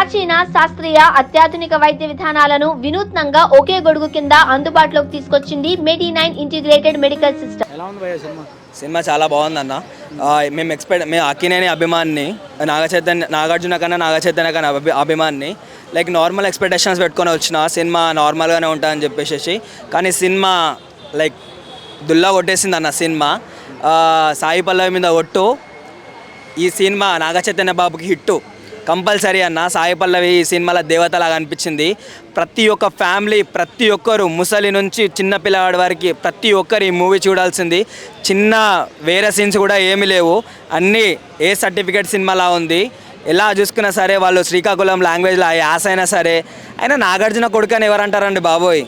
ప్రాచీన శాస్త్రీయ అత్యాధునిక వైద్య విధానాలను వినూత్నంగా ఒకే గొడుగు కింద అందుబాటులోకి తీసుకొచ్చింది మెడి9 ఇంటిగ్రేటెడ్ మెడికల్ సిస్టమ్. ఎలా ఉంది భయ్యా సినిమా? సినిమా చాలా బాగుందన్న. మేము అక్కినేని అభిమానిని, నాగార్జున కన్నా నాగచైతన్య కన్నా అభిమానిని. లైక్ నార్మల్ ఎక్స్పెక్టేషన్స్ పెట్టుకొని వచ్చిన సినిమా నార్మల్గానే ఉంటుందని చెప్పేసి, కానీ సినిమా లైక్ దుల్లా కొట్టేసింది అన్న. సినిమా సాయి పల్లవి మీద ఒట్టు. ఈ సినిమా నాగచైతన్య బాబుకి హిట్టు కంపల్సరీ అన్న. సాయి పల్లవి ఈ సినిమాలో దేవతలాగా అనిపించింది. ప్రతి ఒక్క ఫ్యామిలీ, ప్రతి ఒక్కరు, ముసలి నుంచి చిన్న పిల్లవాడి వరకు ప్రతి ఒక్కరు ఈ మూవీ చూడాల్సింది. చిన్న వేరే సీన్స్ కూడా ఏమీ లేవు, అన్నీ ఏ సర్టిఫికేట్ సినిమాలా ఉంది. ఎలా చూసుకున్నా సరే వాళ్ళు శ్రీకాకుళం లాంగ్వేజ్లో యాస అయినా సరే. ఆయన నాగార్జున కొడుకు అని ఎవరంటారండి బాబోయ్,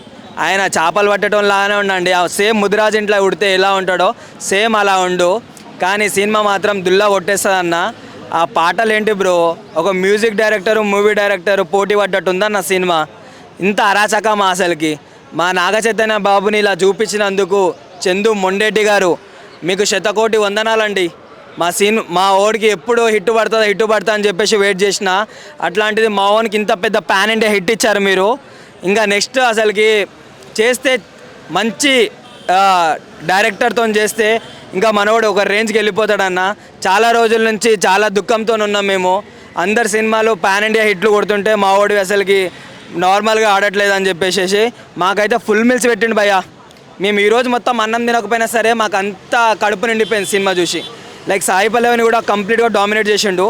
ఆయన చేపలు పట్టడం లాగానే ఉండండి. సేమ్ ముదిరాజ్ ఇంట్లో ఉడితే ఎలా ఉంటాడో సేమ్ అలా ఉండు. కానీ సినిమా మాత్రం దుల్లా కొట్టేస్తుంది అన్న. ఆ పాటలు ఏంటి బ్రో, ఒక మ్యూజిక్ డైరెక్టరు మూవీ డైరెక్టరు పోటీ పడ్డట్టు ఉందన్న సినిమా. ఇంత అరాచకమా అసలుకి. మా నాగచైతన్య బాబుని ఇలా చూపించినందుకు చందు మొండేటి గారు మీకు శతకోటి వందనాలండి. మా ఓడికి ఎప్పుడు హిట్ పడుతుంది అని చెప్పేసి వెయిట్ చేసిన, అట్లాంటిది మా ఓనికి ఇంత పెద్ద ప్యాన్ ఇండియా హిట్ ఇచ్చారు మీరు. ఇంకా నెక్స్ట్ అసలుకి చేస్తే మంచి డైరెక్టర్తో చేస్తే ఇంకా మనోడు ఒక రేంజ్కి వెళ్ళిపోతాడన్న. చాలా రోజుల నుంచి చాలా దుఃఖంతో ఉన్నాం మేము. అందరు సినిమాలు పాన్ ఇండియా హిట్లు కొడుతుంటే మా ఓడి అసలుకి నార్మల్గా ఆడట్లేదు అని చెప్పేసి మాకైతే ఫుల్ మిల్స్ పెట్టిండు భయ్యా. మేము ఈరోజు మొత్తం అన్నం తినకపోయినా సరే మాకు అంతా కడుపు నిండిపోయింది సినిమా చూసి. లైక్ సాయి పల్లవిని కూడా కంప్లీట్గా డామినేట్ చేసిండు.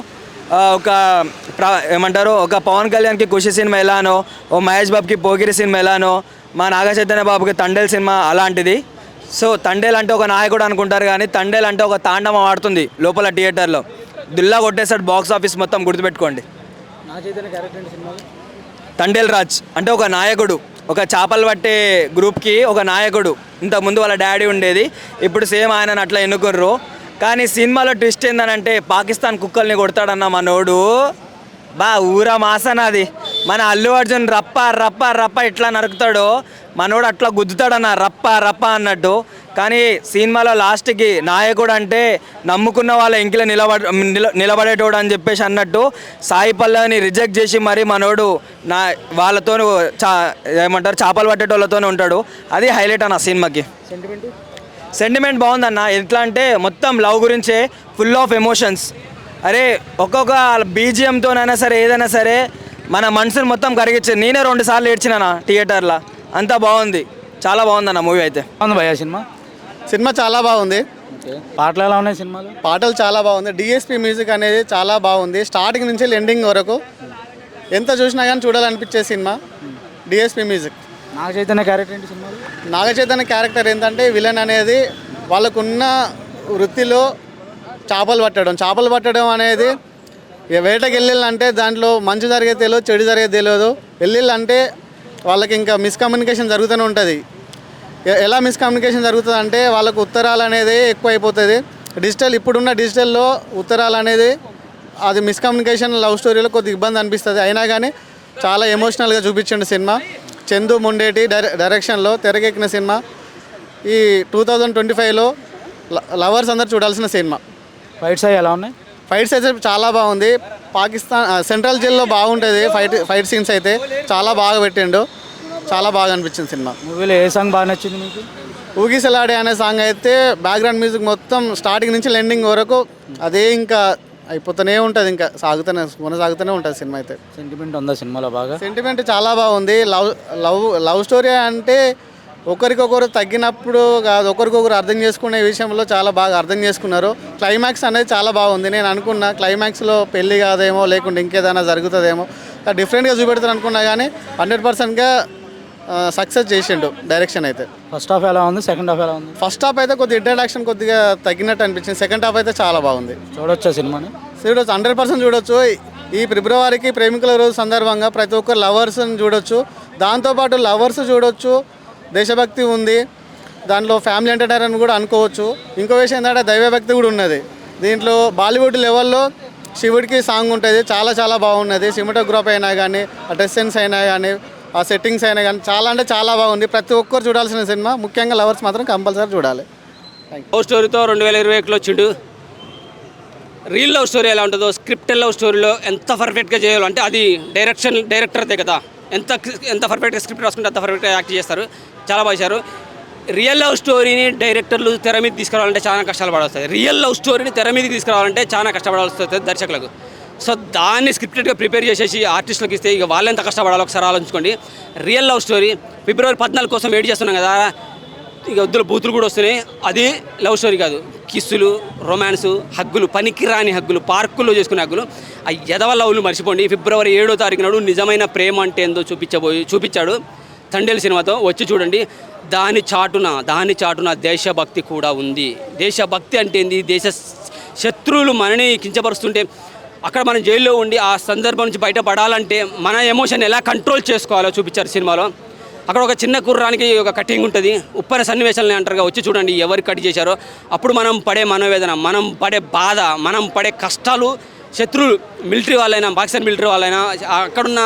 ఒక పవన్ కళ్యాణ్కి ఖుషి సినిమా ఎలానో, ఓ మహేష్ బాబుకి పోగిరి సినిమా ఎలానో, మా నాగచైతన్య బాబుకి తండేల్ సినిమా అలాంటిది. సో తండేల్ అంటే ఒక నాయకుడు అనుకుంటారు, కానీ తండేల్ అంటే ఒక తాండవం ఆడుతుంది లోపల థియేటర్లో. దుల్లా కొట్టేసాడు బాక్స్ ఆఫీస్ మొత్తం, గుర్తుపెట్టుకోండి. తండేల్ రాజ్ అంటే ఒక నాయకుడు, ఒక చేపలు పట్టే గ్రూప్కి ఒక నాయకుడు. ఇంతకుముందు వాళ్ళ డాడీ ఉండేది, ఇప్పుడు సేమ్ ఆయనను అట్లా ఎన్నుకుర్రు. కానీ సినిమాలో ట్విస్ట్ ఏందనంటే పాకిస్తాన్ కుక్కల్ని కొడతాడన్న మనోడు. ఊరా మాసనాది. మన అల్లు అర్జున్ రప్ప రప్ప రప్ప ఇట్లా నరుకుతాడో మనోడు అట్లా గుద్దుతాడన్న రప్ప రప్ప అన్నట్టు. కానీ సినిమాలో లాస్ట్కి నాయకుడు అంటే నమ్ముకున్న వాళ్ళ ఇంకిలో నిలబడేటోడు అని చెప్పేసి అన్నట్టు సాయి పల్లవిని రిజెక్ట్ చేసి మరి మనోడు వాళ్ళతో ఏమంటారు చేపలు పట్టేటోళ్ళతోనే ఉంటాడు. అది హైలైట్ అన్న సినిమాకి. సెంటిమెంట్ బాగుందన్న. ఎట్లా అంటే మొత్తం లవ్ గురించే, ఫుల్ ఆఫ్ ఎమోషన్స్. అరే ఒక్కొక్క బీజిఎంతోనైనా సరే ఏదైనా సరే మన మనసుని మొత్తం కరిగించింది. నేనే 2 సార్లు ఏడ్చినా థియేటర్లో. అంతా బాగుంది, చాలా బాగుందన్న మూవీ అయితే. బాగుంది భయ్యా సినిమా చాలా బాగుంది. పాటలు ఎలా ఉన్నాయి సినిమాలో? పాటలు చాలా బాగుంది. డిఎస్పి మ్యూజిక్ అనేది చాలా బాగుంది. స్టార్టింగ్ నుంచి ఎండింగ్ వరకు ఎంత చూసినా కానీ చూడాలనిపించే cinema DSP music. Naga Chaitanya character ఏంటి సినిమాలో? నాగచైతన్య క్యారెక్టర్ ఏంటంటే విలన్ అనేది వాళ్ళకున్న వృత్తిలో చేపలు పట్టడం అనేది వేటకి వెళ్ళిళ్ళంటే దాంట్లో మంచి జరిగేది తెలియదు, చెడు జరిగేది తెలియదు. వెళ్ళిళ్ళంటే వాళ్ళకి ఇంకా మిస్కమ్యూనికేషన్ జరుగుతూనే ఉంటుంది. ఎలా మిస్కమ్యూనికేషన్ జరుగుతుంది అంటే వాళ్ళకు ఉత్తరాలు అనేది ఎక్కువ అయిపోతుంది. ఇప్పుడున్న డిజిటల్లో ఉత్తరాలు అనేది అది మిస్కమ్యూనికేషన్ లవ్ స్టోరీలో కొద్దిగా ఇబ్బంది అనిపిస్తుంది. అయినా కానీ చాలా ఎమోషనల్గా చూపించండి సినిమా. చందు మొండేటి డైరెక్షన్లో తెరకెక్కిన సినిమా. ఈ 2025లో లవర్స్ అందరు చూడాల్సిన సినిమా. ఫైట్స్ అవి ఎలా ఉన్నాయి? ఫైట్స్ అయితే చాలా బాగుంది. సెంట్రల్ జైల్లో బాగుంటుంది ఫైట్ సీన్స్ అయితే చాలా బాగా పెట్టిండు. చాలా బాగా అనిపించింది సినిమా. మూవీలో ఏ సాంగ్ బాగా నచ్చింది మీకు? ఊగిసలాడే అనే సాంగ్ అయితే బ్యాక్గ్రౌండ్ మ్యూజిక్ మొత్తం స్టార్టింగ్ నుంచి ఎండింగ్ వరకు అదే ఇంకా అయిపోతూనే ఉంటుంది, ఇంకా కొనసాగుతూనే ఉంటుంది సినిమా అయితే. సెంటిమెంట్ ఉందా సినిమాలో? బాగా సెంటిమెంట్ చాలా బాగుంది. లవ్ స్టోరీ అంటే ఒకరికొకరు తగ్గినప్పుడు కాదు, ఒకరికొకరు అర్థం చేసుకునే విషయంలో చాలా బాగా అర్థం చేసుకున్నారు. క్లైమాక్స్ అనేది చాలా బాగుంది. నేను అనుకున్నా క్లైమాక్స్లో పెళ్ళి కాదేమో, లేకుంటే ఇంకేదైనా జరుగుతుందేమో, డిఫరెంట్గా చూపెడతారు అనుకున్నా, కానీ 100%గా సక్సెస్ చేసిండు డైరెక్షన్ అయితే. ఫస్ట్ హాఫ్ ఎలా ఉంది? సెకండ్ హాఫ్ ఎలా ఉంది? ఫస్ట్ హాఫ్ అయితే కొద్దిగా ఇంట్రడక్షన్ కొద్దిగా తగ్గినట్టు అనిపించింది. సెకండ్ హాఫ్ అయితే చాలా బాగుంది. చూడొచ్చా సినిమాని? చూడొచ్చు, 100% చూడొచ్చు. ఈ ఫిబ్రవరికి ప్రేమికుల రోజు సందర్భంగా ప్రతి ఒక్కరు లవర్స్ని చూడొచ్చు. దాంతోపాటు లవర్స్ చూడొచ్చు, దేశభక్తి ఉంది దాంట్లో, ఫ్యామిలీ ఎంటర్టైనర్ కూడా అనుకోవచ్చు. ఇంకో విషయం ఏంటంటే దైవభక్తి కూడా ఉన్నది దీంట్లో. బాలీవుడ్ లెవెల్లో శివుడికి సాంగ్ ఉంటుంది, చాలా చాలా బాగున్నది. సినిమాటోగ్రఫీ అయినా కానీ, ఆ డ్రెస్ సెన్స్ అయినా కానీ, ఆ సెట్టింగ్స్ అయినా కానీ చాలా అంటే చాలా బాగుంది. ప్రతి ఒక్కరు చూడాల్సిన సినిమా, ముఖ్యంగా లవర్స్ మాత్రం కంపల్సరీ చూడాలి. లవ్ స్టోరీతో 2021లో వచ్చిండు. రియల్ లవ్ స్టోరీ ఎలా ఉంటుందో స్క్రిప్టెడ్ లవ్ స్టోరీలో ఎంత పర్ఫెక్ట్గా చేయాలో అంటే అది డైరెక్టర్దే కదా, ఎంత పర్ఫెక్ట్గా స్క్రిప్ట్ రాసుకుంటే అంత పర్ఫెక్ట్గా యాక్ట్ చేస్తారు, చాలా బాగా చేశారు. రియల్ లవ్ స్టోరీని డైరెక్టర్లు తెర మీద తీసుకురావాలంటే చాలా కష్టాలు పడాల్సి వస్తుంది. రియల్ లవ్ స్టోరీని తెర మీదకి తీసుకురావాలంటే చాలా కష్టపడాల్సి వస్తుంది దర్శకులకు. సో దాన్ని స్క్రిప్టెడ్గా ప్రిపేర్ చేసేసి ఆర్టిస్టులకు ఇస్తే ఇక వాళ్ళు ఎంత కష్టపడాలో ఒకసారి ఆలోచించుకోండి. రియల్ లవ్ స్టోరీ ఫిబ్రవరి 14 కోసం వెయిట్ చేస్తున్నాం కదా, ఇక వద్దుల బూతులు కూడా వస్తున్నాయి. అది లవ్ స్టోరీ కాదు, కిస్సులు, రొమాన్సు, హగ్గులు, పనికిరాని హగ్గులు, పార్కుల్లో చేసుకునే హగ్గులు, ఆ ఎదవ లవ్లు మర్చిపోండి. ఫిబ్రవరి 7వ తారీఖు నాడు నిజమైన ప్రేమ అంటే ఏందో చూపించాడు తండేలు సినిమాతో, వచ్చి చూడండి. దాని చాటున దేశభక్తి కూడా ఉంది. దేశభక్తి అంటే ఏంది, దేశ శత్రువులు మనని కించపరుస్తుంటే అక్కడ మనం జైల్లో ఉండి ఆ సందర్భం నుంచి బయటపడాలంటే మన ఎమోషన్ ఎలా కంట్రోల్ చేసుకోవాలో చూపించారు సినిమాలో. అక్కడ ఒక చిన్న కుర్రానికి ఒక కటింగ్ ఉంటుంది, ఉప్పన సన్నివేశాలని అంటారుగా, వచ్చి చూడండి ఎవరు కట్ చేశారో. అప్పుడు మనం పడే మనోవేదన, మనం పడే బాధ, మనం పడే కష్టాలు, శత్రువులు మిలిటరీ వాళ్ళైనా, పాకిస్తాన్ మిలిటరీ వాళ్ళైనా, అక్కడున్న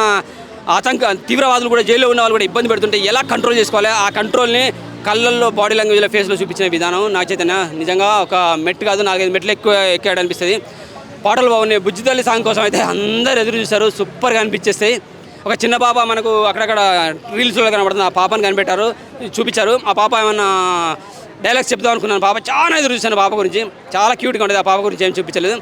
తీవ్రవాదులు కూడా, జైల్లో ఉన్న వాళ్ళు కూడా ఇబ్బంది పెడుతుంటే ఎలా కంట్రోల్ చేసుకోవాలి, ఆ కంట్రోల్ని కళ్ళల్లో, బాడీ లాంగ్వేజ్లో, ఫేస్లో చూపించిన విధానం నాకు చైతన్య నిజంగా ఒక మెట్టు కాదు 4-5 మెట్లు ఎక్కాడు అనిపిస్తుంది. పాటలు బాగున్నాయి. బుజ్జితల్లి సాంగ్ కోసం అయితే అందరు ఎదురు చూశారు, సూపర్గా అనిపించేస్తాయి. ఒక చిన్న పాప మనకు అక్కడక్కడ రీల్స్లో కనబడుతుంది, ఆ పాపని చూపించారు. ఆ పాప ఏమన్నా డైలాగ్స్ చెప్దాం అనుకున్నాను, పాప చాలా ఎదురు చూశాను. పాప గురించి చాలా క్యూట్గా ఉంటుంది, ఆ పాప గురించి ఏం చూపించలేదు.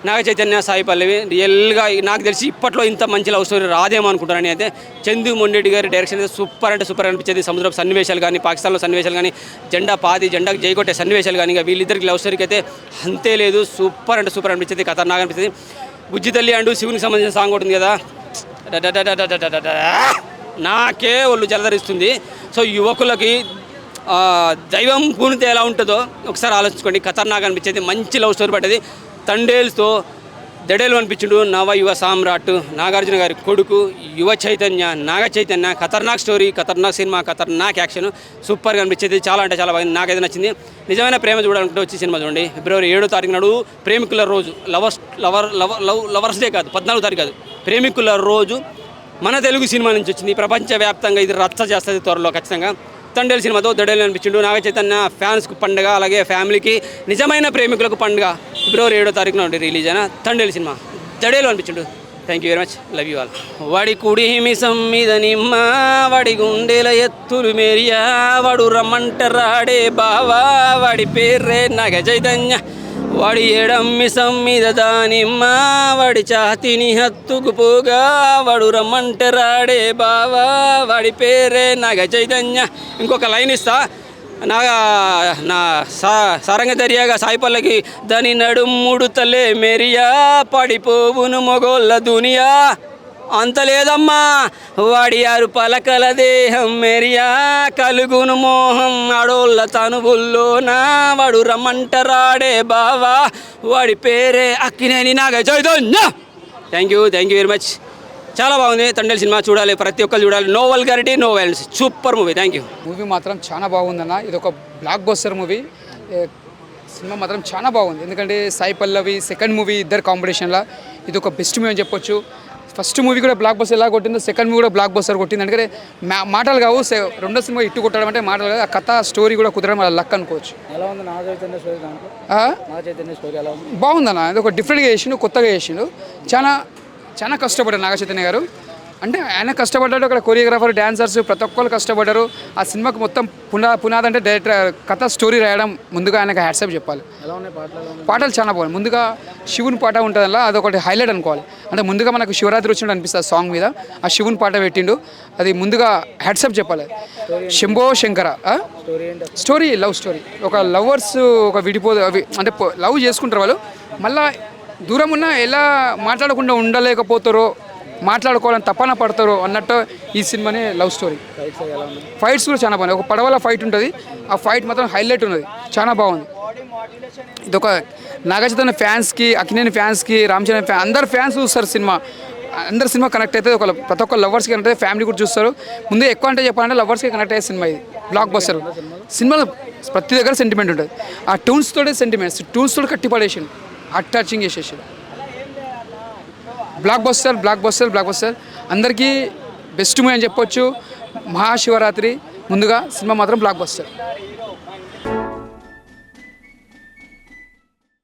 నాగ చైతన్య, సాయి పల్లవి రియల్గా నాకు తెలిసి ఇప్పట్లో ఇంత మంచి లవ్ స్టోరీ రాదేమో అనుకుంటారని అయితే. చందు మొండెడ్డి గారి డైరెక్షన్ అయితే సూపర్ అంటే సూపర్ అనిపించేది. సముద్రపు సన్నివేశాలు కానీ, పాకిస్తాన్లో సన్నివేశాలు కానీ, జెండాకు జైకొట్టే సన్నివేశాలు కానీ, వీళ్ళిద్దరికి లవ్ స్టోరీకి అయితే అంతే లేదు. సూపర్ అంటే సూపర్ అనిపించేది, ఖతర్నాక్ అనిపించింది. బుజ్జితల్లి అండ్ శివునికి సంబంధించిన సాంగ్ ఉంటుంది కదా, నాకే ఒళ్ళు జలధరిస్తుంది. సో యువకులకి దైవం పూనితే ఎలా ఉంటుందో ఒకసారి ఆలోచించుకోండి. ఖతర్నాక్ అనిపించేది, మంచి లవ్ స్టోరీ పడ్డది. తండేల్స్తో దడేలు అనిపించుడు నవ యువ సామ్రాట్, నాగార్జున గారి కొడుకు, యువ చైతన్య, నాగ చైతన్య. ఖతర్నాక్ స్టోరీ, ఖతర్నాక్ సినిమా, ఖతర్నాక్ యాక్షన్, సూపర్గా అనిపించేది. చాలా అంటే చాలా బాగుంది, నాకైతే నచ్చింది. నిజమైన ప్రేమ చూడాలంటే వచ్చి సినిమా చూడండి. ఫిబ్రవరి 7వ తారీఖు నాడు ప్రేమికుల రోజు, లవర్స్ డే కాదు, 14వ తారీఖు కాదు, ప్రేమికుల రోజు మన తెలుగు సినిమా నుంచి వచ్చింది. ప్రపంచవ్యాప్తంగా ఇది రచ్చ చేస్తుంది త్వరలో ఖచ్చితంగా. తండేలు సినిమాతో దడేలు అనిపించిండు. నాగ చైతన్య ఫ్యాన్స్కు పండుగ, అలాగే ఫ్యామిలీకి, నిజమైన ప్రేమికులకు పండుగ. ఫిబ్రవరి 7వ తారీఖు నాడు రిలీజ్ అయిన తండేలు సినిమా దడేలు అనిపించిండు. Thank you very much, love you all. వాడి కుడి మిసం మీద నిమ్మ, వాడి గుండెల ఎత్తులు మేరియా, వాడు రమ్మంటరాడే బావా, వాడి పేర్రే నాగ చైతన్య, వాడి ఎడమ్మిసం మీద దానిమ్మ, వాడి ఛాతిని హత్తుకుపోగా, వాడు రమ్మంటరాడే బావా, వాడి పేరే నాగ చైతన్య. ఇంకొక లైన్ ఇస్తా, నా సారంగ దర్యాగా సాయి పల్లకి, దాని నడుముడు తల్లే మెరియా, పడిపోవును మొగోళ్ళ దునియా, అంత లేదమ్మా వాడి 6 పలకల దేహం మెరియా, కలుగును మోహం ఆడోళ్ళ తనువుల్లోనా, వాడు రమ్మంటరాడే బావా, వాడి పేరే Akkineni Naga Chaitanya. Thank you very much. చాలా బాగుంది తండేలు సినిమా, చూడాలి, ప్రతి ఒక్కరు చూడాలి. No vulgarity, no violence, super movie. Thank you. Movie మాత్రం చాలా బాగుందన్న. ఇది ఒక బ్లాక్ బస్టర్ మూవీ. సినిమా మాత్రం చాలా బాగుంది, ఎందుకంటే సాయి పల్లవి సెకండ్ మూవీ ఇద్దరు కాంపిటీషన్లో ఇది ఒక బెస్ట్ మూవీ అని చెప్పొచ్చు. ఫస్ట్ మూవీ కూడా బ్లాక్ బస్టర్ ఎలా కొట్టిందో సెకండ్ మూవీ కూడా బ్లాక్ బస్టర్ కొట్టింది. ఎందుకంటే మాటలు కావు, రెండో సినిమా ఇట్టు కొట్టడం అంటే మాటలు కాదు, ఆ కథ స్టోరీ కూడా కుదరడం వాళ్ళ లక్ అనుకోవచ్చు. ఎలా ఉంది నాగ చైతన్య స్టోరీ? దాంట్లో నాగ చైతన్య స్టోరీ ఎలా ఉంది? బాగుందన్న. ఇది ఒక డిఫరెంట్గా చేసిండు, కొత్తగా చేసిండు. చాలా కష్టపడ్డారు నాగ చైతన్య గారు. అంటే ఆయన కష్టపడ్డాడు, అక్కడ కొరియోగ్రాఫర్, డాన్సర్స్ ప్రతి ఒక్కరు కష్టపడ్డారు. ఆ సినిమాకి మొత్తం పునాది అంటే డైరెక్టర్ కథ స్టోరీ రాయడం ముందుగా ఆయనకు హ్యాట్సాప్ చెప్పాలి. ఎలా ఉన్నాయి పాటలు చాలా బాగున్నాయి. ముందుగా శివుని పాట ఉంటుంది అలా, అదొకటి హైలైట్ అనుకోవాలి. అంటే ముందుగా మనకు శివరాత్రి వచ్చినట్టు అనిపిస్తుంది సాంగ్ మీద, ఆ శివుని పాట పెట్టిండు, అది ముందుగా హ్యాట్సాప్ చెప్పాలి. Shambho Shankara story, love story. ఒక లవర్స్ ఒక అంటే లవ్ చేసుకుంటారు వాళ్ళు, మళ్ళీ దూరం ఉన్నా ఎలా మాట్లాడకుండా ఉండలేకపోతారో, మాట్లాడుకోవాలని తపన పడతారో అన్నట్టు ఈ సినిమానే లవ్ స్టోరీ. ఫైట్స్ కూడా చాలా బాగున్నాయి. ఒక పడవల ఫైట్ ఉంటుంది, ఆ ఫైట్ మాత్రం హైలైట్ ఉన్నది, చాలా బాగుంది. ఇదొక నాగ చైతన్య ఫ్యాన్స్కి, అక్కినేని ఫ్యాన్స్కి, రామ్ చరణ్ ఫ్యాన్, అందరు ఫ్యాన్స్ చూస్తారు సినిమా. అందరు సినిమా కనెక్ట్ అయితే, ప్రతి ఒక్క లవర్స్కి కనెక్ట్ అయితే, ఫ్యామిలీ కూడా చూస్తారు. ముందే ఎక్కువ అంటే చెప్పాలంటే లవర్స్కి కనెక్ట్ అయ్యే సినిమా ఇది, బ్లాక్ బస్టర్. సినిమాలో ప్రతి దగ్గర సెంటిమెంట్ ఉంటుంది. ఆ ట్యూన్స్ తోటే సెంటిమెంట్స్, ట్యూన్స్ తోటి కట్టిపడేసిండు, అటాచింగ్ చేసేసి. బ్లాక్ బస్టర్ అందరికీ బెస్ట్ మూవీ అని చెప్పొచ్చు. మహాశివరాత్రి ముందుగా సినిమా మాత్రం బ్లాక్ బస్టర్.